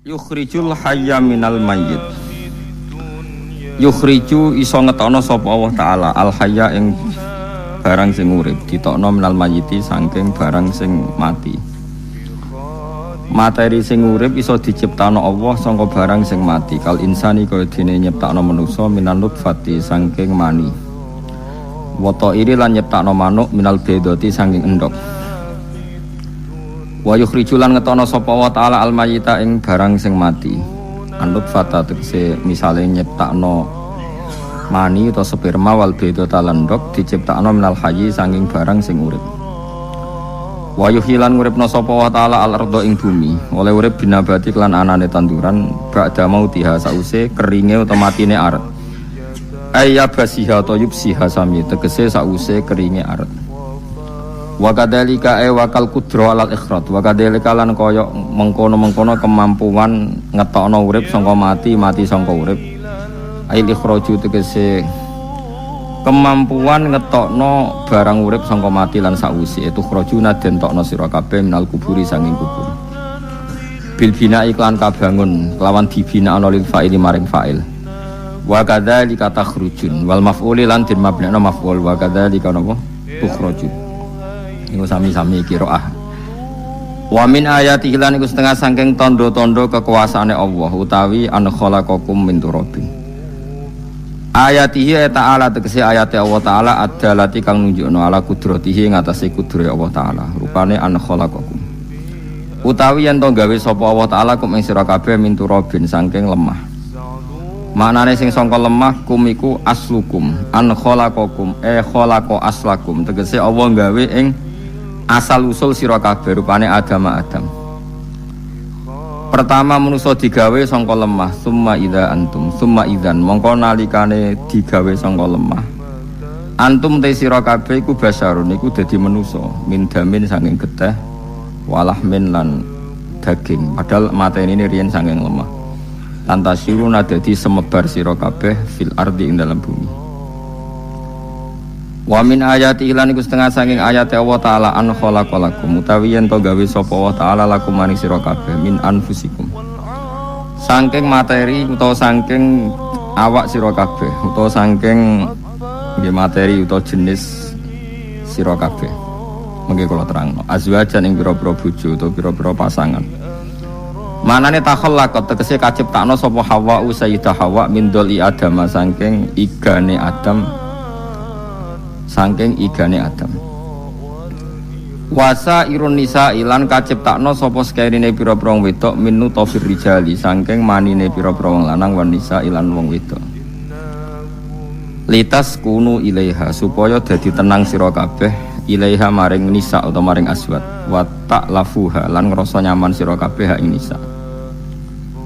Yukhrijul hayya minal mayyit. Yukhriju iso ngetokno sapa Allah taala al hayya ing barang sing urip, ditokno minal mayyiti saking barang sing mati. Materi sing urip iso diciptakno Allah saka barang sing mati. Kal insani kaya dene nyiptakno manusa minan nutfati saking mani. Wa ta'iri lan nyiptakno manuk minal bedoti saking endhog. Wa yukhrijulan ngetono sapa wa ta'ala al-mayyita ing barang sing mati. Anut fata tegese misale nyiptakno mani utawa sperma wal bedota lendok diciptakno minal hayyi saking barang sing urip. Wa yuhilan nguripno sapa wa ta'ala al-ardha ing bumi, oleh urip binabati lan anane tanduran ba'da mautiha sause keringe utawa matine aret. Ayya basiha toyub siha sami tegese sause keringe aret. Wa kadzalika wakal qudra alal ikhraj wa kadzalika lan kaya mengkono-mengkono kemampuan ngetokno urip saka mati saka urip ail ikhraju tegese kemampuan ngetokno barang urip saka mati lan sausi itu khrajuna den tokno sira kabeh minal kuburi sanging kubur bil bina iklan kabangun kelawan dibina ana lil fa'ili maring fa'il wa kadzalika takhrujun wal maf'uli lan den mabnana maf'ul wa kadzalika napa tukhrajun. Iku sami-sami qiraah. Wa min ayati lan iku setengah saking tondo-tondo kekuasaane Allah utawi an khalaqakum min turabin. Ayatihi ta'ala tegese ayate Allah taala adalati kang nunjukno ala kudratihi ngatasi kudrat Allah taala. Rupane an khalaqakum. Utawi yen to gawe sapa Allah taala kum ing sira kabeh min turabin saking lemah. Maknane sing sangka lemah kum iku aslukum an khalaqakum khalaqa aslakum tegese Allah gawe ing asal usul sira kabeh rupane Adam. Pertama manusa digawe sangka lemah, summa idza antum, summa idzan mongko nalikane digawe sangka lemah. Antum te sira kabeh iku basarun iku dadi manusa, min damin saking getih, walahmin lan daging. Padahal mateni ini riyen saking lemah. Lantasiruna dadi semebar sira kabeh fil ardi ing dalam bumi. Wa min ayati lan iku setengah saking ayat Allah taala an khalaqalakum utawi yen to gawe sapa Allah taala lakum maring sira kabeh min anfusikum. Saking materi utawa saking awak sira kabeh utawa saking nggih materi utawa jenis sira kabeh. Mengke kula terangno azwajan ing pira-pira bojo utawa pira-pira pasangan. Manane takhallaqat tegese kaciptakno sapa Hawa Sayyidah Hawa min doli Adam saking igane Adam. Saking igane Adam. Wasa irun nisa ilan kaciptakno sapa sekerine pira-pira wong wedok minu tofir rijali saking manine pira-pira wong lanang wan nisa ilan wong wedok. Litas kunu ilaiha supaya dadi tenang sira kabeh ilaiha maring nisa utawa maring aswad wa ta'lafuha lan ngrasa nyaman sira kabeh ing nisa.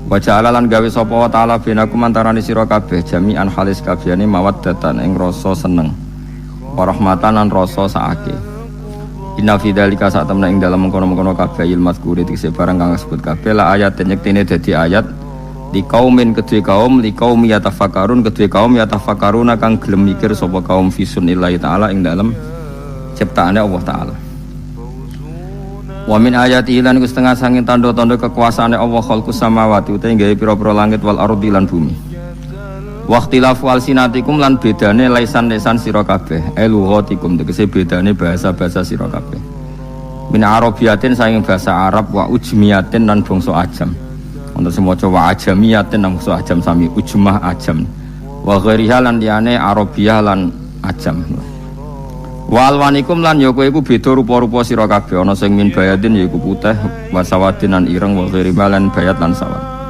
Wa ja'ala lan gawe sapa wa ta'ala binakum antarane sira kabeh jami'an halis kabehane mawaddatan ing rasa seneng. Warahmatan lan rasa saake. Inna fi dzalika satamna ing dalem mengkono-mengkono kabeh ilmu mazkuri dikse barang kang disebut kabeh la ayat nyektine dadi ayat di kaumin kedue kaum li kaum yatafakkarun kedue kaum yatafakkaruna kang gelem mikir sapa kaum fi sunnillahi taala ing dalem ciptaane Allah taala. Wa min ayati lan iku setengah sanging tanda-tanda kekuasaane Allah khalqus samawati utahe gawe pira-pira langit wal ardi lan bumi. Waqtilafu alsinatikum lan bedane lisan-lisan sira kabeh lughatikum tegese bedane bahasa-bahasa sira kabeh min arabiyatin saking bahasa Arab wa ujmiyatin lan bangsa ajam wonten semoco wa ajamiyatin lan bangsa ajam sami ujmah ajam wa ghairiha lan liyane arabiyah lan ajam wa alwanikum lan ya kowe iku beda rupa-rupa sira kabeh ana sing min bayadin yaiku putih wa sawadin lan ireng wa ghairiha lan bayat lan sawad.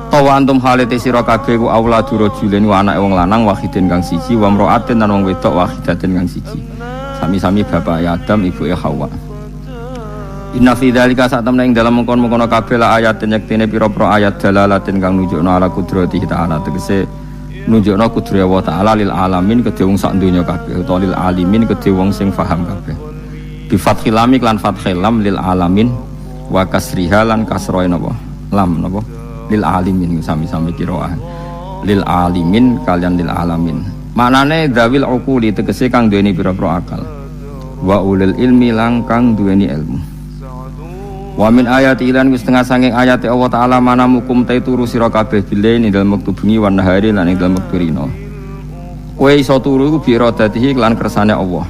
Tawa antum halite sira kabeh ku auladu rajulin wa anake wong lanang wahidin kang siji wa mraatin lan wong wedok wahidatin kang siji. Sami-sami bapak Adam ibuke Hawa. Inna fi dzalika satamna ing dalem mengkon-mengkon kabeh la ayatin yektene pira-pira ayat dalalatin kang nunjukno ala kudrati ta'ala tegese nunjukno kudrat Allah taala lil alamin kedhe wong sak donya kabeh utawa lil alimin kedhe wong sing paham kabeh. Bi fathil lam lan fathil lam lil alamin wa kasriha lan kasroe napa? Lam napa? Lil alimin sami-sami qiraah lil alimin kalian lil alamin maknane dzawil uquli tegese kang duweni pira-pira akal wa ulil ilmi lang kang duweni ilmu Wa min ayati lan wis setengah saking ayate Allah taala manamukum turu sira kabeh bilain ing dalem wektu bengi wan nahari lan ing dalem wektu rino. Kowe iso turu iku bi iradatihi lan kersane Allah.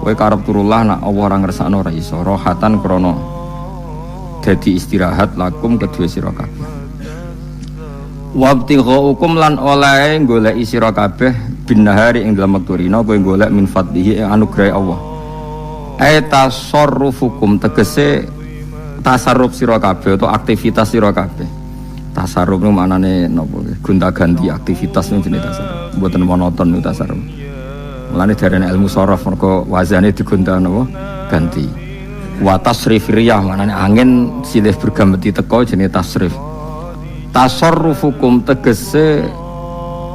Kowe karep turulah nak Allah ora ngersakno ora iso. Rohatan krana dadi istirahat lakum kedue sira kabeh. Wabtighaukum lan oleh golek sira kabeh bin nahari ing dalem wektu rino kowe golek min fadlihi anugrahe Allah. Tasarrufukum tegese tasarruf sira kabeh atau aktivitas sira kabeh. Tasarruf niku maknane napa? Gonta-ganti aktivitas niku jenenge tasarruf. Mboten monoton niku tasarruf. Mulane darane ilmu sharaf mergo wazane digonta napa? Ganti. Wa tasrif riyah maknane angin silih bergameti teko jenenge tasrif. Tasarrufukum tegese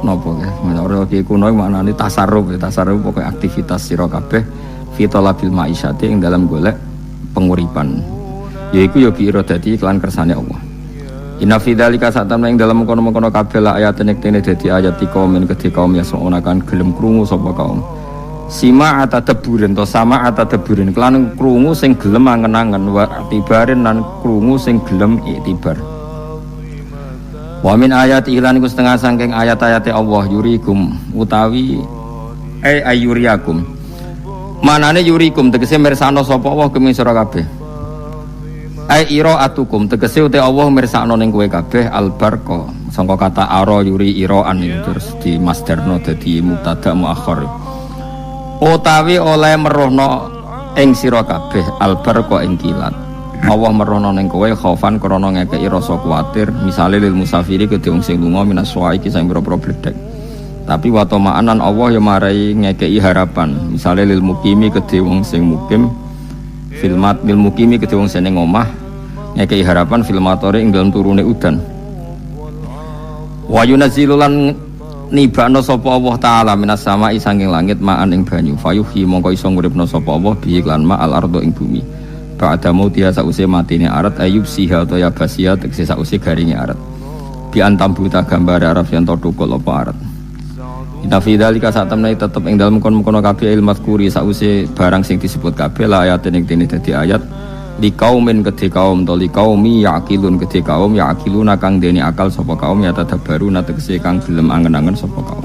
napa ya? Menurut iki kuno maknane tasarruf, tasarruf pokoke aktivitas sira kabeh fi talabil ma'isyati ing dalam golek penguripan. Yaiku ya bi iradati iklan kersane Allah. Inna fi dzalika satamna ing dalam mengkono-mengkono kabeh la ayat nek dadi ayat kaum men kedhe kaum ya sonakan gelem krungu sapa kaum. Sima atadaburin to sama atadaburin kelan krungu sing gelem angen-angen wa tibarin lan krungu sing gelem iktibar. Wa min ayat ihlan iku setengah saking ayat-ayate Allah yurikum utawi ayuriakum. Manane yurikum tegese mirsano sapa Allah kemi sira kabeh. Iraatukum tegese uti Allah mirsakno ning kowe kabeh albarqa sangka kata ara yuri iraan terus di masdarno dadi mubtada muakhir utawi oleh merohno ing sira kabeh albarqa ing kilat Allah merohno ning kowe khaufan krana ngekeki rasa kuwatir misale lil musafiri kedhe wong sing lunga minas suwaiki sing pira-pira bledhek tapi wa tama'anan Allah ya marai ngekeki harapan misale lil mukimi kedhe wong sing mukim filmat lil mukimi kedhe wong sing omah ngekei harapan filmatore ing dalam turune udan wa yunazzilulan nibakno sapa Allah taala minas sama'i sanging langit ma'an ing banyu fayuhi mongko iso nguripno sapa Allah bi iklan ma al ardo ing bumi ba'da mautia sause matine arat ayub siha to ya basia tegese sause garinge arat bi antambuta gambar arab yen to tukul apa arat Inna fi dzalika satamna tetep ing dalem kono-kono kabeh ilmu mazkuri sause barang sing disebut kabeh la ayat ning dene dadi ayat li kaumin kedhe kaum to li qaumi yaqilun kedhe kaum yaqiluna kang dene akal sapa kaum ya tadabbaru tegese kang gelem angen-angen sapa kaum.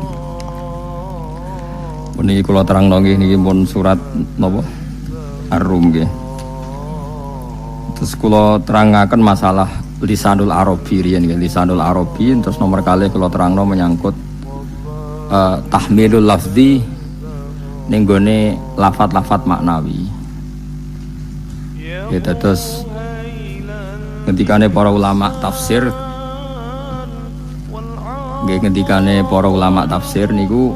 Puniki kula terangno nggih niki pun surat napa Ar-Rum nggih. Terus kula terangaken masalah lisanul arabi riyen nggih lisanul arabi terus nomor kali kula terangno menyangkut tahmilul lafzi ning gone lafat-lafat maknawi. Ya terus ketikane para ulama tafsir nggih ketikane para ulama tafsir niku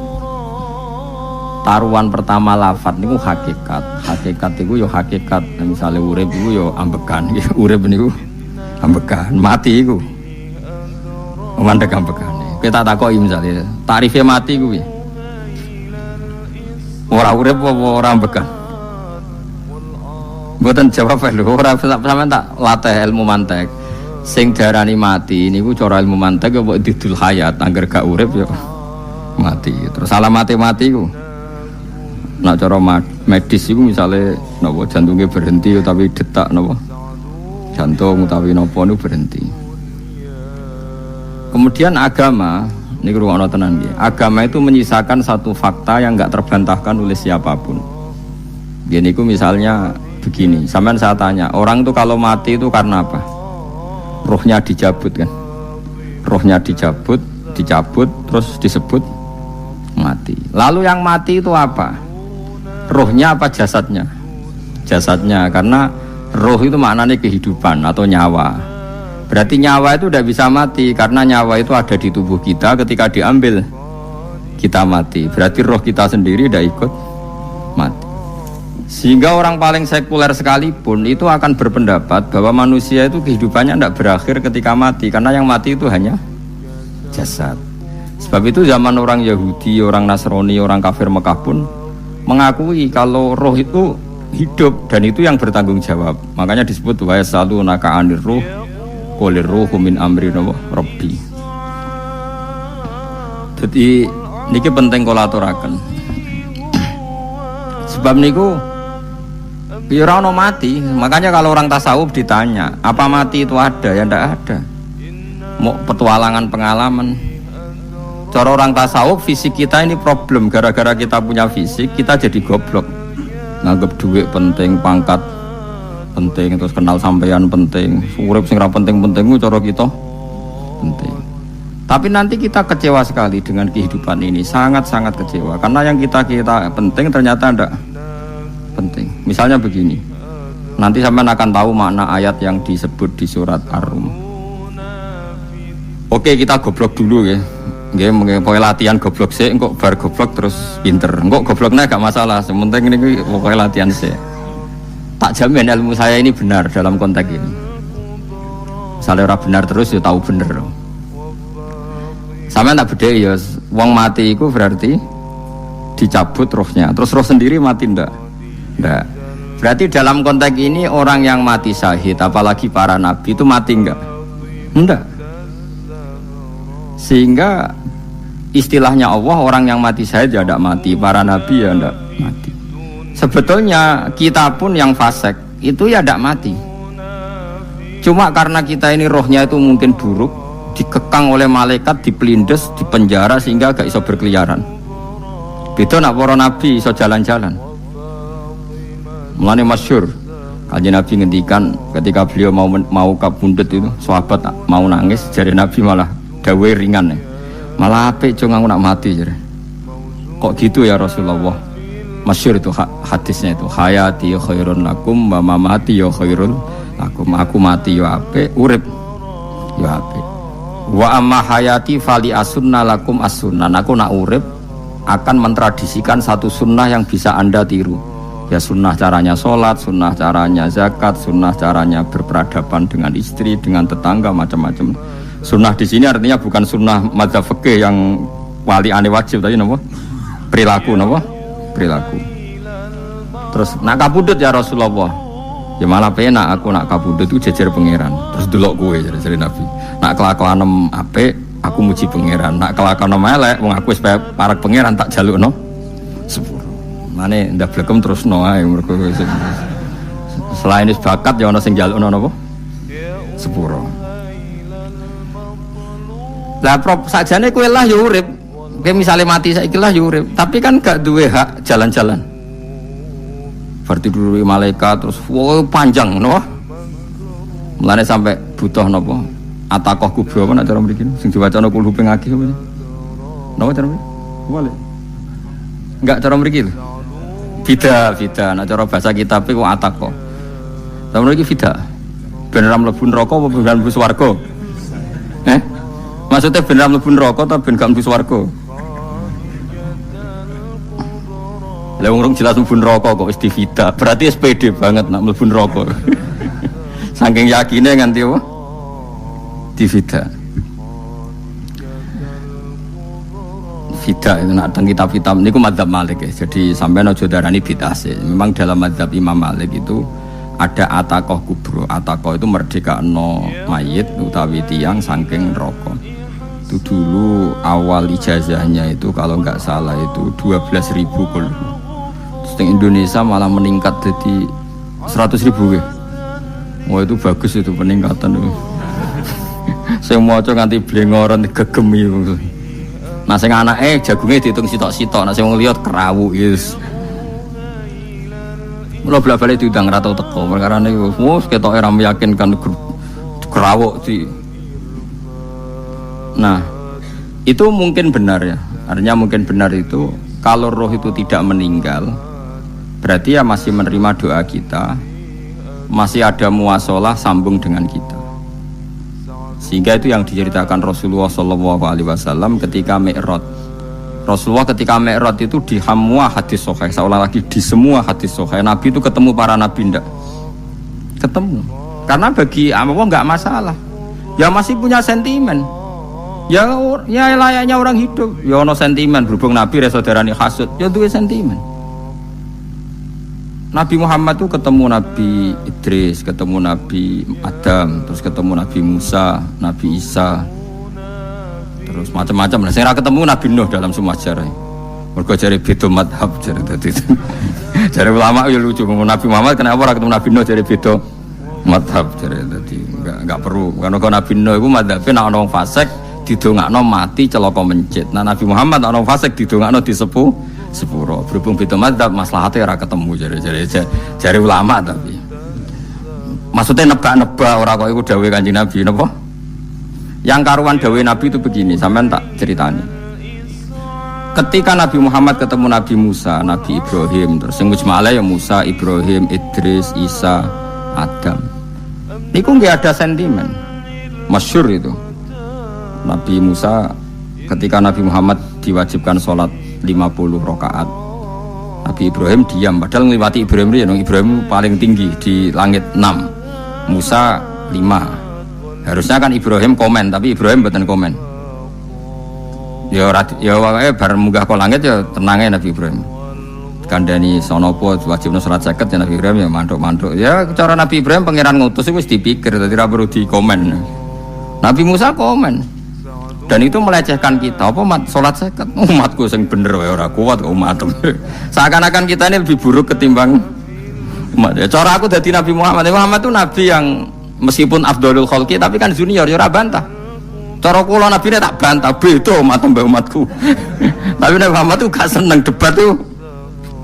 taruhan pertama lafat niku hakikat niku ya hakikat misale urip niku ya ambekan nggih urip niku ambekan mati iku mandek ambekane kita takoki misale tarife mati kuwi ora urip apa ora ambekan. Mboten jawab lho, ora sampean tak latih ilmu mantek. Sing diarani mati niku cara ilmu mantek apa didul hayat, angger gak urip ya mati. Terus alamate mati ku. Nek cara medis iku misale napa jantungnya berhenti utawi detak napa jantung utawi napa niku berhenti. Kemudian agama niku ruwono tenan nggih. Agama itu menyisakan satu fakta yang enggak terbantahkan oleh siapapun. Gini niku misalnya begini, sampean saya tanya, orang itu kalau mati itu karena apa? Rohnya dicabut kan? Rohnya dicabut, terus disebut mati. Lalu yang mati itu apa? Rohnya apa jasadnya? Jasadnya, karena roh itu maknanya kehidupan atau nyawa. Berarti nyawa itu tidak bisa mati, karena nyawa itu ada di tubuh kita ketika diambil kita mati. Berarti roh kita sendiri tidak ikut mati. Sehingga orang paling sekuler sekalipun itu akan berpendapat bahwa manusia itu kehidupannya tidak berakhir ketika mati, karena yang mati itu hanya jasad. Sebab itu zaman orang Yahudi, orang Nasrani, orang kafir Mekah pun mengakui kalau roh itu hidup dan itu yang bertanggung jawab. Makanya disebut wa yasalunaka 'anir ruh qulir ruhu min amri rabbi. Jadi niki penting kula aturaken. Sebab niku Ya ora ono mati. Makanya kalau orang tasawuf ditanya, apa mati itu ada? Ya ndak ada. Mau petualangan pengalaman. Cara orang tasawuf fisik kita ini problem. Gara-gara kita punya fisik, kita jadi goblok. Nganggep duit penting, pangkat penting, terus kenal sampean penting. Urip sing ra penting-penting ku cara kita penting. Tapi nanti kita kecewa sekali dengan kehidupan ini, sangat-sangat kecewa. Karena yang kita penting ternyata ndak penting. Misalnya begini, nanti sampean akan tahu makna ayat yang disebut di surat Ar-Rum. Oke, kita goblok dulu ya. Nggih, pokoke latihan goblok sik, engko bar goblok terus pinter. Engko gobloknya gak masalah, sementing ini pokoke latihan sik. Tak jamin ilmu saya ini benar dalam konteks ini. Misalnya orang benar terus ya tahu bener. Sampeyan tak bedheki ya, wong mati iku berarti dicabut rohnya. Terus roh sendiri mati ndak? Ndak. Berarti dalam konteks ini orang yang mati syahid, apalagi para nabi itu mati enggak? Enggak. Sehingga istilahnya Allah, orang yang mati syahid ya enggak mati, para nabi ya enggak mati. Sebetulnya kita pun yang fasik itu ya enggak mati. Cuma karena kita ini rohnya itu mungkin buruk, dikekang oleh malaikat, dipelindes, dipenjara sehingga gak iso berkeliaran. Beda nak para nabi iso jalan-jalan. Mulane masyhur Kanjeng Nabi ngendikan ketika beliau mau kabundut itu, sahabat mau nangis, jare Nabi malah dawe ringan ya. Malah apik cung aku nak mati jare. Kok gitu ya Rasulullah? Masyhur itu hadisnya itu, hayati khairun lakum wa mamati ya khairul lakum. Aku mati ya apik, urip ya apik. Wa amma hayati fali asunna lakum as-sunnah. Aku nak urip akan mentradisikan satu sunnah yang bisa Anda tiru. Ya sunnah caranya sholat, sunnah caranya zakat, sunnah caranya berperadaban dengan istri, dengan tetangga, macam-macam. Sunnah di sini artinya bukan sunnah madzhab fikih yang wali ane wajib tadi, napa? Perilaku, napa? Perilaku. Terus nak kabudut ya Rasulullah. Ya malah penak aku nak kabudut itu jejer pangeran. Terus delok kowe jare Nabi. Nak kelakuanem apik, aku muji pangeran. Nak kelakuanem elek, wong aku wis parek pangeran tak jalukno sepuro. Mane ndak blekem terusno ae mergo selain wis bakat ya ana sing jalukno napa? Sepuro. Lah prop sajane kowe lah ya urip. Kowe misale mati saiki lah ya urip, tapi kan gak duwe hak jalan-jalan. Berarti dulu malaikat terus panjang no. Mulane sampai butuh napa? Atakoh kubro apa nak cara mriki sing diwacana kulo ping akeh apa? Napa cara mriki? Wale. Enggak cara mriki lho. Fida, nak cara bahasa kitab iku atakoh. Cara mriki fida. Ben ora mlebu neraka apa ben mlebu swarga? Maksudnya ben ora mlebu neraka ta ben gak mlebu swarga? Lah wong jelas mlebu neraka kok wis divida. Berarti SPD banget nak mlebu neraka. Saking yakine nganti apa? Divida. Vida itu nak teng kitab-kitab niku mazhab Malik ya. Jadi sampean aja darani bid'ah sih. Memang dalam mazhab Imam Malik itu ada atakoh kubro. Atakoh itu merdekano mayit utawi tiyang saking neraka. Itu dulu awal ijazahnya itu kalau nggak salah itu 12.000 kulhu. Terus di Indonesia malah meningkat jadi 100.000 ya. Wah itu bagus itu peningkatan itu. Saya mau coba nganti blengoran gegemi gitu. Nah sing anake jagunge diitung sitok-sitok, nah sing wong liya kerawu yes. Mula bla-bale diundang ra tau teko, perkara niku wis ketoke ra meyakinkan kerawuk di. Nah, itu mungkin benar ya. Artinya mungkin benar itu kalau roh itu tidak meninggal, berarti ya masih menerima doa kita, masih ada muasalah sambung dengan kita. Sehingga itu yang diceritakan Rasulullah SAW ketika Mi'raj. Rasulullah ketika Mi'raj itu di semua hadis sahih, seolah lagi di semua hadis sahih. Nabi itu ketemu para nabi ndak? Ketemu. Karena bagi Allah nggak masalah. Ya masih punya sentimen. Ya layaknya orang hidup. Ya ono sentimen berhubung Nabi saudarane hasud. Ya duwe sentimen. Nabi Muhammad itu ketemu Nabi Idris, ketemu Nabi Adam, terus ketemu Nabi Musa, Nabi Isa, terus macam-macam. Nah, saya ketemu Nabi Nuh dalam semua sejarah. Mergo jare beda madhab jare dadi. Jare ulama ya lucu, Nabi Muhammad kenapa ora ketemu Nabi Nuh jare beda madhab jare dadi enggak perlu. Karena Nabi Nuh iku madhabe nek ana wong fasik didongakno mati celaka mencit. Nah Nabi Muhammad ana wong fasik didongakno sepuro. Berhubung beda madhab maslahate ora ketemu jare ulama tapi. Maksudnya nebak-nebak ora kok iku dawuhe Kanjeng Nabi napa? Yang karuan dawuhe Nabi itu begini, sampean tak ceritani. Ketika Nabi Muhammad ketemu Nabi Musa, Nabi Ibrahim, terus sing mujma'ale ya Musa, Ibrahim, Idris, Isa, Adam. Niku nggak ada sentimen. Masyhur itu. Nabi Musa ketika Nabi Muhammad diwajibkan sholat 50 rakaat. Nabi Ibrahim diam, padahal ngliwati Ibrahim paling tinggi di langit 6. Musa 5. Harusnya kan Ibrahim komen, tapi Ibrahim mboten komen. Ya wae bar munggah ke langit ya tenange Nabi Ibrahim. Kandhani sonopo wajibna salat 50 ya Nabi Ibrahim ya mantuk-mantuk. Ya cara Nabi Ibrahim pangeran ngutus wis dipikir dadi ora perlu dikomen. Nabi Musa komen. Dan itu melecehkan kita. Apa salat 50? Umatku sing bener wae ora kuat umat. Seakan-akan kita ini lebih buruk ketimbang umat. Ya cara aku dadi Nabi Muhammad. Muhammad itu nabi yang meskipun afdhalul khalqi tapi kan junior ya ora bantah. Cara kula nabi tak bantah beda umat mbak umatku. Tapi Nabi Muhammad tuh gak seneng debat tuh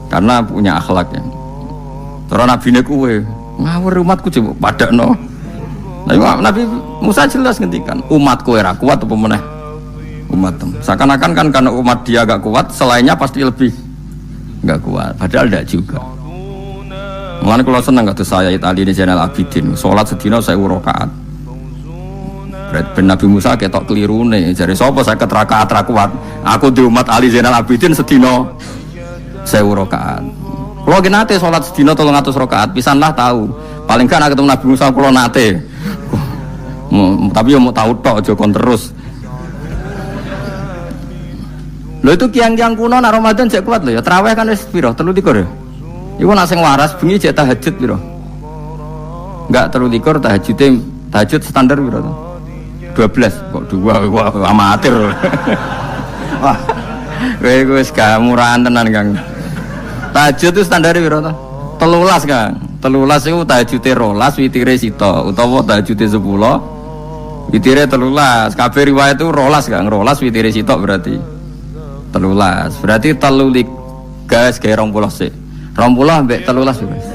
karena punya akhlak ya. Cara nabine kuwe ngawur umatku coba padakno. Nabi Musa jelas ngendikan umatku ora kuat apa meneh umat. Seakan-akan kan karena umat dia gak kuat, selainnya pasti lebih gak kuat. Padahal tidak juga. Mulane kula seneng kados saya Itali ini Zainal Abidin, salat sedina 1000 rakaat. Ben Nabi Musa ketok kelirune, jare sapa 50 rakaat ra kuat. Aku di umat Ali Zainal Abidin sedina 1000 rakaat. Kula ki nate salat sedina 300 rakaat, pisanlah tahu. Paling kan ketemu Nabi Musa kula nate. Tapi yo mau tahu tok aja kon terus. Lho itu kiang-kiang kuno nak Ramadan jek kuat lho ya. Tarawih kan wis piro? 33 ya. Iku nak sing waras bengi jek tahajud piro? Enggak 33 tahajud standar piro to? 12 kok 2 wah amatir. Wah. Kowe wis gak murahan tenan Kang. Tahajud itu standar piro to? 13 Kang. 13 iku tahajude 12 witire sita utawa tahajude 10 witire 13. Kabeh riwayat itu 12 Kang. 12 witire sita berarti 13. Berarti 3 guys gawe 20 sik. 20 ambek 13 wis.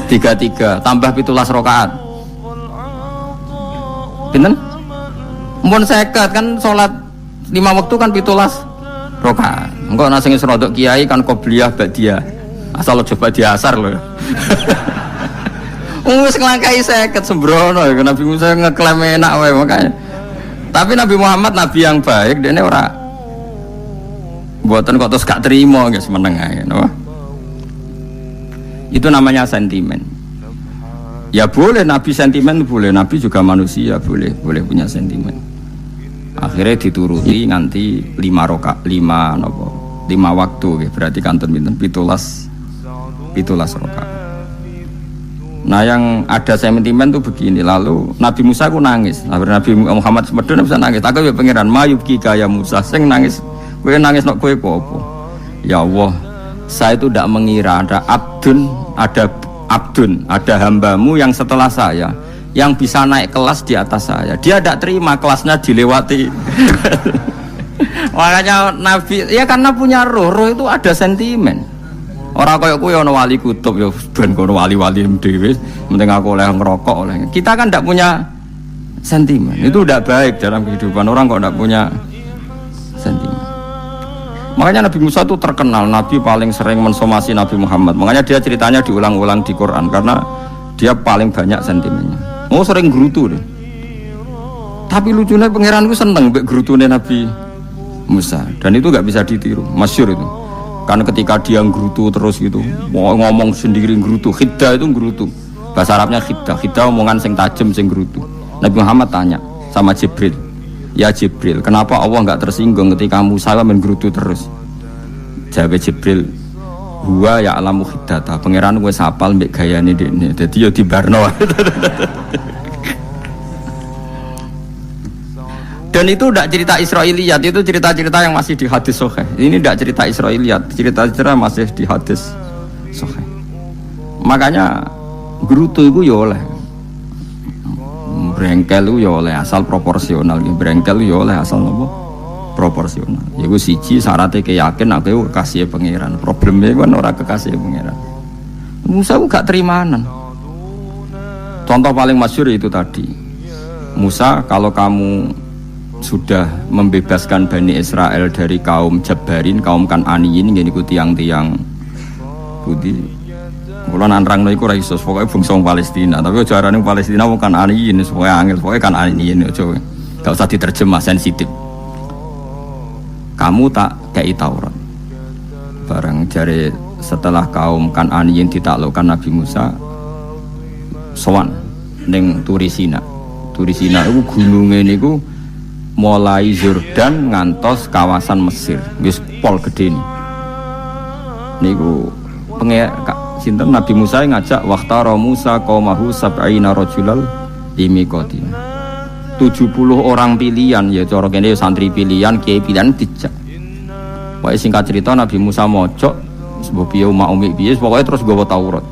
33 tambah 17 rakaat. Pinten? Mun 50 kan salat 5 waktu kan 17 rakaat. Engko nek sing rodok kiai kan qobliyah ba'diyah. Asal coba diasar lho. Wis nglangkai 50 sembrono Nabi Musa ngeklaim enak wae makanya. Tapi Nabi Muhammad nabi yang baik dene ora mboten kok terus gak terima guys meneng ae no? Itu namanya sentimen. Ya boleh Nabi sentimen boleh, Nabi juga manusia boleh punya sentimen. Akhirnya dituruti nganti 5 waktu ya. Berarti kantun pinten 17 rakaat. Nah yang ada sentimen tuh begini. Lalu Nabi Musa ku nangis. Nabi Muhammad semedon bisa nangis. Aku ya pengiran mayubki kaya Musa sing nangis. Kowe nangis nok kowe apa? Ya Allah, saya itu tidak mengira ada hambamu yang setelah saya yang bisa naik kelas di atas saya. Dia tidak terima kelasnya dilewati. Makanya Nabi ya karena punya roh itu ada sentimen. Orang kaya kowe ana wali kutub ya ben kono wali-wali dhewe, penting aku oleh ngerokok oleh. Kita kan tidak punya sentimen. Itu tidak baik dalam kehidupan orang kok tidak punya sentimen. Makanya Nabi Musa itu terkenal Nabi paling sering mensomasi Nabi Muhammad. Makanya dia ceritanya diulang-ulang di Quran karena dia paling banyak sentimennya. Oh sering gerutu deh. Tapi lucunya pangeranku seneng mbek gerutune Nabi Musa dan itu nggak bisa ditiru. Masyhur itu. Karena ketika dia gerutu terus gitu, mau ngomong sendiri gerutu, khiddah itu gerutu. Bahasa Arabnya khiddah omongan sing tajem sing gerutu. Nabi Muhammad tanya sama Jibril. Ya Jibril, kenapa Allah enggak tersinggung ketika Musa menggerutu terus? Jawab Jibril, huwa ya'lamu khiddata. Pangeran wis hafal mbek gayane dekne. Dadi ya dibarno. Dan itu tidak cerita Israiliyat, itu cerita-cerita yang masih di hadis sahih. Ini tidak cerita Israiliyat, cerita-cerita masih di hadis sahih. Makanya gerutu itu ya oleh, brengkel itu ya oleh asal proporsional, brengkel itu ya oleh asal apa? Proporsional. Iku siji syaratnya keyakin aku kekasih pangeran. Problemnya kan orang kekasih pangeran. Musa itu gak terimanan. Contoh paling masyhur itu tadi. Musa, kalau kamu sudah membebaskan Bani Israel dari kaum Jabbarin, kaum Kan'aniyin, ini ku tiang-tiang putih. Kalau nanrang itu raisos, pokoknya bangsa Palestina. Tapi caranya Palestina bukan Kan'aniyin, pokoknya angel, pokoknya Kan'aniyin. Gak usah diterjemah, sensitif. Kamu tak kei Taurat. Barang jari setelah kaum Kan'aniyin ditaklukkan Nabi Musa, sowan ning Turisina. Turisina itu gunungnya niku mulai Yordan ngantos kawasan Mesir, wis pol gede nih. Niku sinten Nabi Musa ngajak waqtara Musa qaumahu sab'ina rajulal limiqatina. 70 orang pilihan ya cara kene santri pilihan, kiai pilihan dijak. Pokoke singkat cerita Nabi Musa mojok sebab piye umi piye pokoke terus gawa Taurat.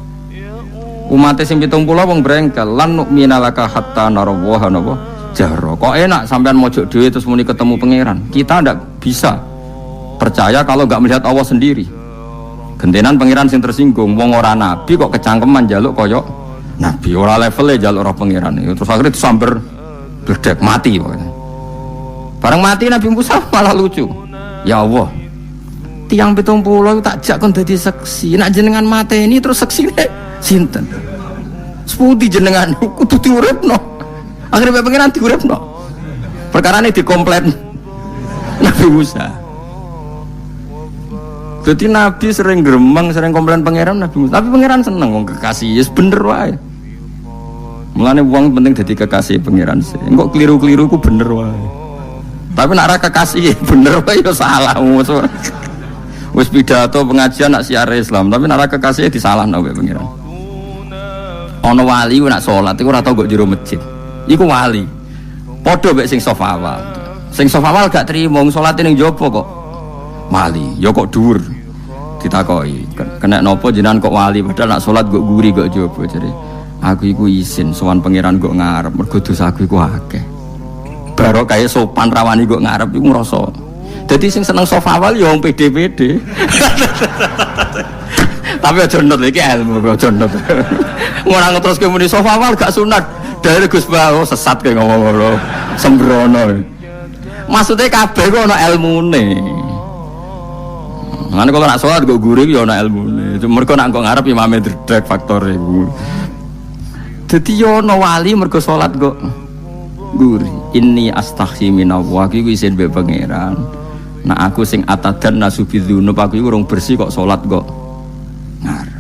Umatnya sing 70 wong brengkel lan nu'mina laka hatta narawaha napa jahra. Kok enak sampean mojok dhewe terus muni ketemu pangeran. Kita ndak bisa percaya kalau enggak melihat Allah sendiri. Gentenan pangeran sing tersinggung, wong ora nabi kok kecangkeman njaluk koyok nabi, ora levele njaluk roh pangeran. Terus akhirnya disamber bledek mati pokoknya. Bareng mati Nabi Musa malah lucu. Ya Allah, tiang 70 tak jak kon dadi saksi. Nek jenengan mateni terus saksine sinten? Sepundi jenengan kudu diuripno. Akhirnya pangeran diuripno. Perkarane dikomplet Nabi Musa. Jadi Nabi sering gremeng, sering komplain pangeran Nabi Musa. Tapi pangeran seneng wong kekasih, yes bener wae. Mulane wong penting dadi kekasih pangeran sih. Engko keliru-keliru ku bener wae. Tapi nek ora kekasih bener wae ya salah. Wis pidato pengajian nak siar Islam, tapi nek ora kekasih disalahno wae pangeran. Ana wali ku nak salat iku ora tau kok jero masjid. Iku wali. Padha mek sing saf awal. Sing saf awal gak trimo salate ning jopo kok. Wali, ya kok dhuwur. Ditakoki, kena nopo jenengan kok wali padahal nak salat kok guri kok jopo jare. Aku iku isin sowan pangeran kok ngarep mergo dosaku iku akeh. Baro kaya sopan rawani kok ngarep iku ngrasa. Dadi sing seneng saf awal ya wong pede-pede. Tapi aja nut iki ilmu kok aja nut. Ora ngeteruske muni saf awal gak sunat. Dari Gus Bawo sesat kayak ngomong-ngomong sembrono. Maksudnya kabeh kok ana ilmune. Ngene kalau nak sholat kok gurih ya ana ilmune. Mergo nak kok ngarep imame dredeg faktor iku. Dadi yo ana wali mergo sholat kok gurih. Inni astaghfi minallah iku isin mbek pangeran. Nah aku sing atadan nasubidzunub aku iku urung bersih kok sholat kok ngarep.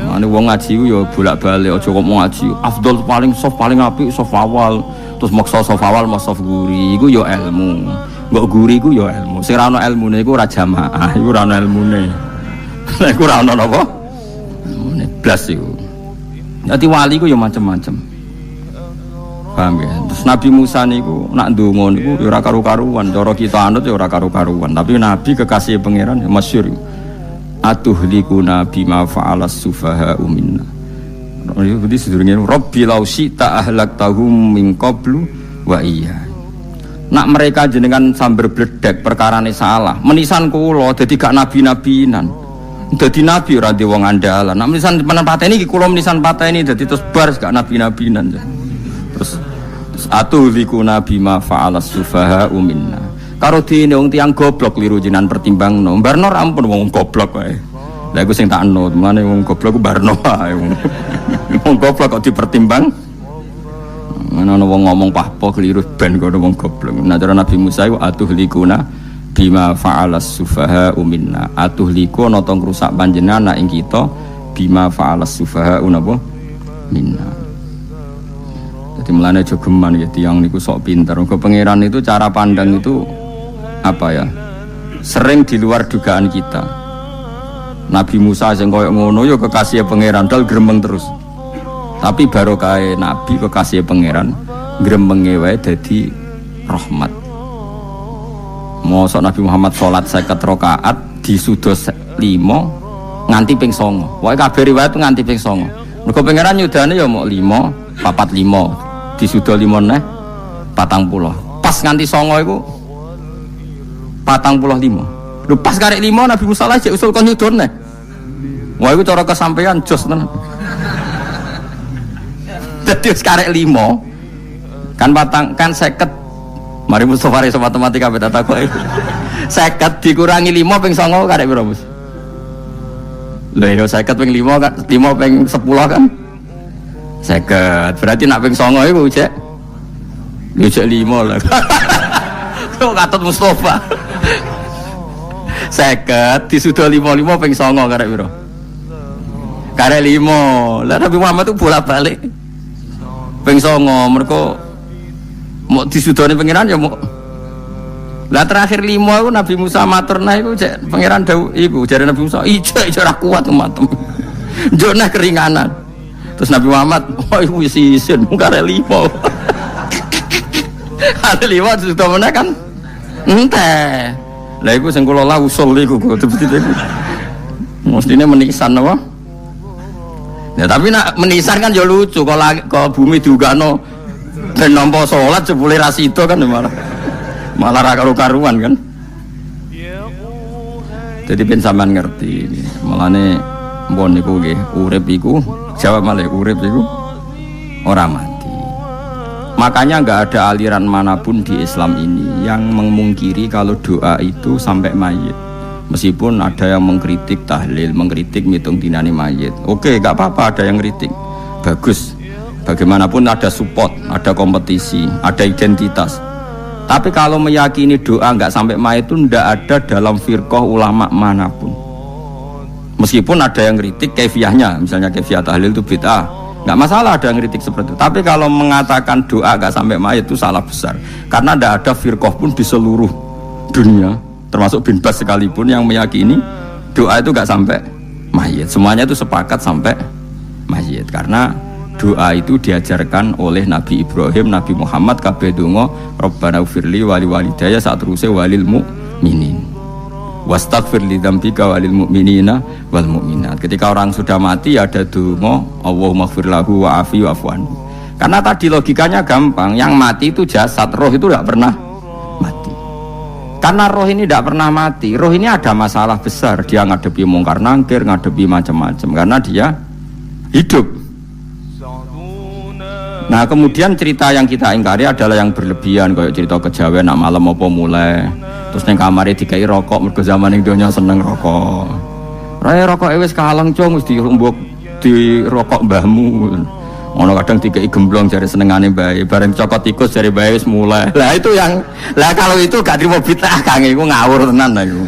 Ane wong ngaji ku ya bolak-balik aja kok mau ngaji. Afdol paling soft paling apik soft awal. Terus maksa soft awal mas soft guri iku ya ilmu. Mbok guri ku ya ilmu. Sing ora ana ilmune iku ora jamaah, iku ora ana ilmune. Nek ora ana napa? Ilmune blas iku. Dadi wali ku ya macam-macam. Paham ya? Terus Nabi Musa niku nak ndonga niku ya ora karu-karuan. Cara kita anut ya ora karu-karuan. Tapi Nabi kekasih pangeran ya masyhur. Atuhlikuna bima fa'alas sufaha'u minna. Jadi sedurunge Rabbi law syi'ta ahlaktahum min qablu wa iya. Nak mereka jenengan sambar bledek perkarane salah. Menisan kula dadi gak nabi-nabinan. Dadi nabi ora di wong andalan. Nak menisan pateni iki kula menisan pateni dadi terus bar gak nabi-nabinan. Terus atuhlikuna bima fa'alas sufaha'u minna. Karo dene wong tiyang goblok liru jinan pertimbangno. Barno ampun wong goblok wae. Lah iku sing tak anut, mane wong goblok ku barno wae. Wong goblok kok dipertimbang. Ana wong ngomong pahpo keliru ben kok wong goblok. Nah cara Nabi Musa iku atuhlikuna bima fa'alas sufaha minna. Atuhliku ana tong rusak panjenengan ing kita bima fa'alas sufaha napa minna. Jadi mulane aja geman ya tiyang niku sok pinter. Mergo pangeran itu cara pandang itu apa ya sering di luar dugaan kita. Nabi Musa sing koyo ngono ya kekasih pangeran dal gremeng terus. Tapi barokah nabi kekasih pangeran gremenge wae dadi rahmat. Mosok Nabi Muhammad sholat 50 rakaat disudos 5 nganti ping 9. Wae kabeh riwayat nganti ping 9. Mergo pangeran nyudane ya mok 5, 45 disudo 5 neh 40. Pas nganti 9 iku 45. Lho pas karek 5 Nabi Musa aja usul kon nyudone. Wah iku cara kesampaian jos tenan. Dadi wis karek 5 kan kan 50. Mari Mustafa iso matematika beda takoki. 50 dikurangi 5 ping 9 karek piro, Mus? Lho ya 50 ping 5 kan 5 ping 10 kan 50. Berarti nak ping 9 iku cek 5 lah. Kok katut Mustafa. 50 disudo 55 ping 9 karek piro? Karek 5. Lah Nabi Muhammad itu bolak-balik. Ping 9 mergo mau disudone pangeran ya mau. Lah terakhir 5 itu Nabi Musa maturna iku cek pangeran dawuh iku jare Nabi Musa ijo ora kuat matem. Njone keringanan. Terus Nabi Muhammad, "Oh iku wis isin karek 5." Ada 5 disudo meneh kan ente. Lah iku sing kula la usul iku betul-betul iku. Mestine menisan apa? Ya tapi nak menisan kan ya lucu kalau bumi diugano ben nampa salat jebule ra sida kan malah ra karo-karuan kan. Jadi ben sampean ngerti. Mulane mbon niku nggih urip iku jawab malih urip iku ora mati. Makanya enggak ada aliran manapun di Islam ini yang memungkiri kalau doa itu sampai mayit. Meskipun ada yang mengkritik tahlil, mengkritik ngitung dinani mayit. Oke, enggak apa-apa ada yang kritik. Bagus. Bagaimanapun ada support, ada kompetisi, ada identitas. Tapi kalau meyakini doa enggak sampai mayit itu enggak ada dalam firqah ulama manapun. Meskipun ada yang kritik kefiahnya, misalnya kefiah tahlil itu bid'ah. Enggak masalah ada yang kritik seperti itu. Tapi kalau mengatakan doa enggak sampai mayit itu salah besar. Karena enggak ada firqah pun di seluruh dunia, termasuk bin Bas sekalipun yang meyakini doa itu enggak sampai mayit. Semuanya itu sepakat sampai mayit. Karena doa itu diajarkan oleh Nabi Ibrahim, Nabi Muhammad kabeh donga Rabbana ufirli wali walidayya saat terusé walil mu'minin wastaghfir li dzambika walil mu'minina wal mu'minat. Ketika orang sudah mati ada donga Allahumma ighfir lahu wa afi wa'fu anhu. Karena tadi logikanya gampang, yang mati itu jasad, roh itu tidak pernah mati. Karena roh ini tidak pernah mati, roh ini ada masalah besar, dia ngadepi mungkar nangkir, ngadepi macam-macam karena dia hidup. Nah kemudian cerita yang kita ingkari adalah yang berlebihan, kayak cerita kejawen nak malam apa mulai terus neng kamare dikai rokok mergo zaman ning donya seneng rokok. Raya rokok wis kaleng cung wis dirumbuk di rokok mbahmu. Ono kadang dikai gemblong jare senengane bae, bareng cokot tikus jare bae wis mulai. Lah itu yang lah kalau itu gak trimo bid'ah Kang iku ngawur tenan lha iku.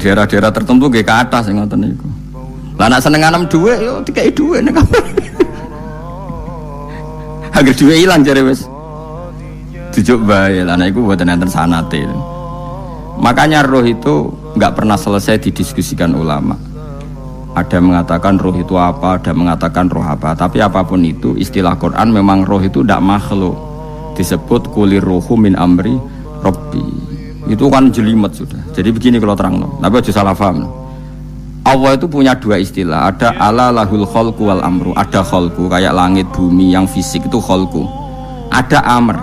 Daerah-daerah tertentu nggih ke atas ngoten niku. Lah nak senenganem dhuwit yo dikai dhuwit nek kamar. Agar dhuwit ilang jare wis dijuk bae. Lah niku mboten enten sanate. Makanya roh itu enggak pernah selesai didiskusikan ulama. Ada yang mengatakan roh itu apa, ada yang mengatakan roh apa. Tapi apapun itu istilah Quran memang roh itu tidak makhluk. Disebut kulir ruhu min amri rabbi. Itu kan jelimet sudah. Jadi begini kalau terang, tapi aja salah paham. Allah itu punya dua istilah. Ada ala lahul khalqu wal amru. Ada khalqu kayak langit bumi yang fisik itu khalqu. Ada amr.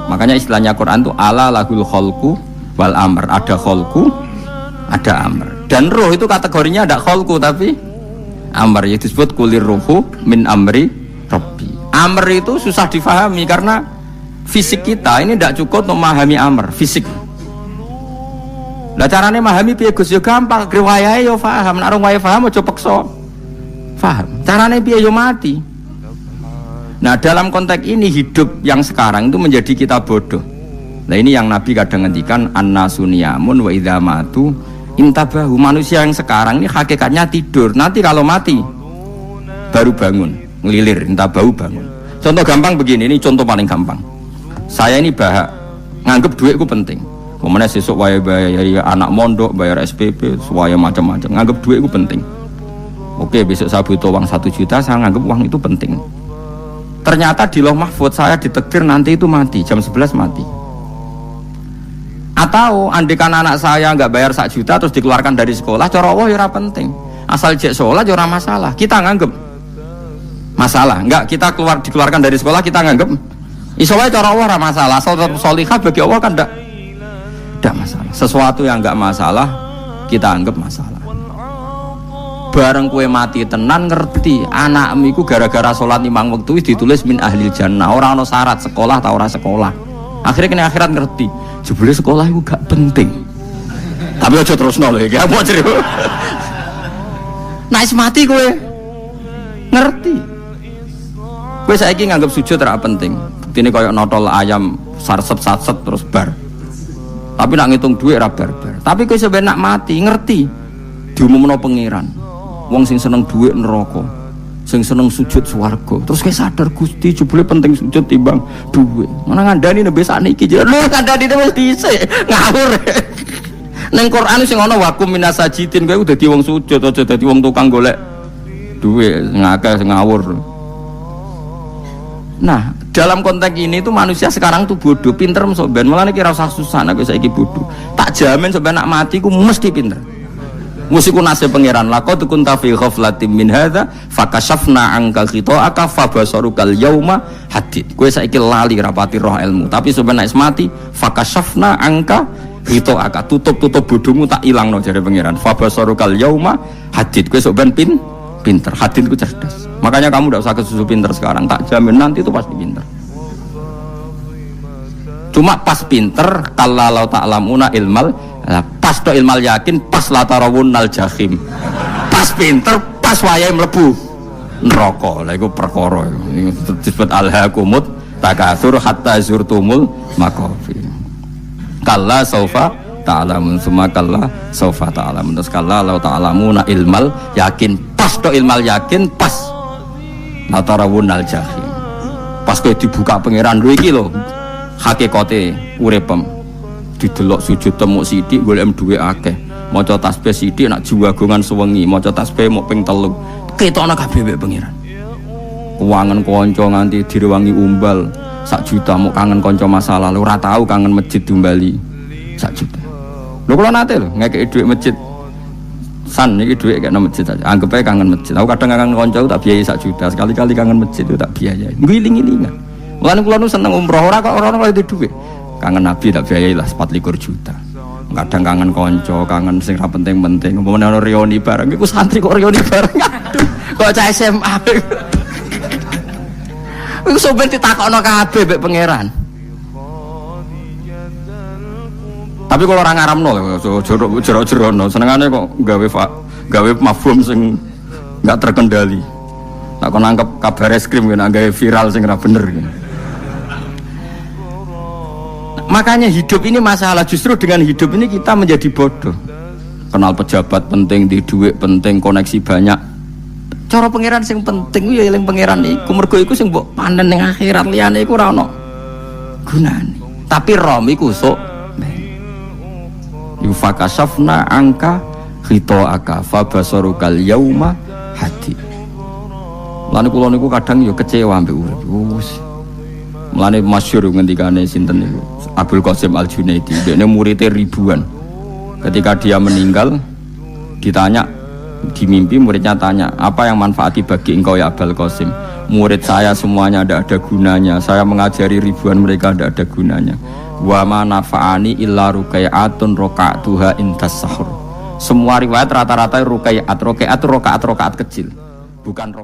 Makanya istilahnya Quran itu ala lahul khalqu wal amr. Ada khalqu, ada amr. Dan roh itu kategorinya ada khalqu tapi amr, itu disebut kulir ruhu min amri rabbi. Amr itu susah difahami karena fisik kita ini tidak cukup untuk memahami amr fisik. Lah carane memahami piye Gus yo gampang, riwayahe yo paham, nek ora paham aja peksa. Paham. Carane piye yo mati. Nah, dalam konteks ini hidup yang sekarang itu menjadi kita bodoh. Nah, ini yang Nabi kadang ngendikan annasuniyamun wa idza matu intabahu. Manusia yang sekarang ini hakikatnya tidur. Nanti kalau mati baru bangun, ngelilir, intabahu bangun. Contoh gampang begini, ini contoh paling gampang. Saya ini nganggep duit itu penting. Kemudian sesuk bayar anak mondok, bayar SPP, semuanya macam-macam. Nganggep duit itu penting. Oke, besok saya butuh uang 1 juta, saya nganggep uang itu penting. Ternyata di Lauh Mahfudz saya ditakdir nanti itu mati, jam 11 mati. Atau andikan anak saya nggak bayar 1 juta terus dikeluarkan dari sekolah, cara Allah ya ora penting. Asal jek sholat ya ora masalah. Kita nganggep masalah. Enggak, kita dikeluarkan dari sekolah kita nganggep iso wae cara Allah ora masalah. Asal sholihah bagi Allah kan enggak masalah. Sesuatu yang enggak masalah kita anggap masalah. Bareng kue mati tenan ngerti anakmu iku gara-gara sholat 5 waktu ditulis min ahlil jannah. Ora ono syarat sekolah ta ora sekolah. Akhirnya kena akhirat ngerti jebule sekolah itu gak penting. Tapi aja terusno lho iki apa cerita. Nah is mati kue ngerti. Kue saiki nganggep sujud ora penting. Buktine koyo notol ayam sarset terus bar. Tapi nak ngitung duit ora bar-bar. Tapi kue sampeyan nak mati ngerti diumumno pangeran. Wong sing seneng duit neraka, sing seneng sujud swarga. Terus kowe sadar Gusti jebule penting sujud timbang duit. Mana ngandani nembe sakniki lho kandhani wis dhisik ngawur. Ning Quran sing ana wakum minasajidin kowe dadi wong sujud aja dadi wong tukang golek duit ngakeh ngawur. Nah, dalam konteks ini tuh manusia sekarang tuh bodoh, pinter sampean. Mulane kira usah susah nek saiki bodoh. Tak jamin sampean nak mati ku mesti pinter. Musiku nasib pangeran laqad kunta fi ghaflatin min hadza fakashafna anka khita'aka fabasarukal yauma hadid. Kowe saiki lali rapati roh ilmu, tapi sampeyan nek mati fakashafna anka khita'aka, tutup bodohmu tak ilangno jare pangeran. Fabasarukal yauma hadid. Kowe sampeyan pinter, hadid ku cerdas. Makanya kamu tidak usah kesusu pinter sekarang, tak jamin nanti itu pasti pinter. Cuma pas pinter kalau ta'lamuna ilmal pas to ilmal yakin pas latarawunnal jahim. Pas pinter pas wayahe mlebu neraka. Lha iku perkara iku disebut alhaqumut takatsur hatta zurtumul maqabir. Kalla saufa ta'lamun summa kalla saufa ta'lamun. Terus kalla law ta'lamuna ilmal yakin pas to ilmal yakin pas latarawunnal jahim. Pas kowe dibuka pangeran lho iki lho hakikate uripem. Didelok sujud temuk sithik golek duwe akeh. Maca tasbih sithik nak juwagongan sewengi, maca tasbih mok ping 3. Ketokno kabeh mek pangeran. Kuwangen kanca nganti direwangi umbal 1 juta mok kangen kanca masa lalu ora tau kangen masjid diumbali 1 juta. Lho kula nate lho ngekeki dhuwit masjid. San iki dhuwit kek nang masjid aja. Anggap ae kangen masjid. Aku kadang kangen kanca tak biayai 1 juta, sekali-kali kangen masjid itu tak biayai. Ngiling-ngilingan. Mulane kula nu seneng umroh ora kok ora oleh dhuwit. Kangen Nabi tak biayai lah 24 juta. Kadang kangen konco, kangen sing ra penting-penting. Umpamane ono reuni bareng iku santri kok reuni bareng. Aduh, kok cah SMA. Iku sampeyan ditakokno kabeh mek pangeran. Tapi kalau orang ngaramno jorok-jorokno, senengane kok gawe mafhum sing enggak terkendali. Tak kon nangkep kabar eskrim kena gawe viral sing ra bener. Makanya hidup ini masalah, justru dengan hidup ini kita menjadi bodoh. Kenal pejabat penting, di duit penting, koneksi banyak. Cara pangeran sing penting ya eling pangeran iku, mergo iku sing mbok panen ning akhirat, liyane iku ora ono gunane. Tapi rom iku sok yufakashafna angka khita'aka fabasarukal yauma hadid. Lan kula niku kadang ya kecewa mbek urip. Mulane masyhur ngendikane sinten niku Abdul Qasim Al-Junaidi, dekne muridé ribuan. Ketika dia meninggal ditanya di mimpi, muridnya tanya, apa yang manfaati bagi engkau ya Abdul Qasim? Murid saya semuanya tidak ada gunanya, saya mengajari ribuan mereka tidak ada gunanya. Wa ma nafa'ani illa rukai'atun roka'atuha intas sahur. Semua riwayat rata-rata rukai'at, roka'at kecil, bukan roka'at.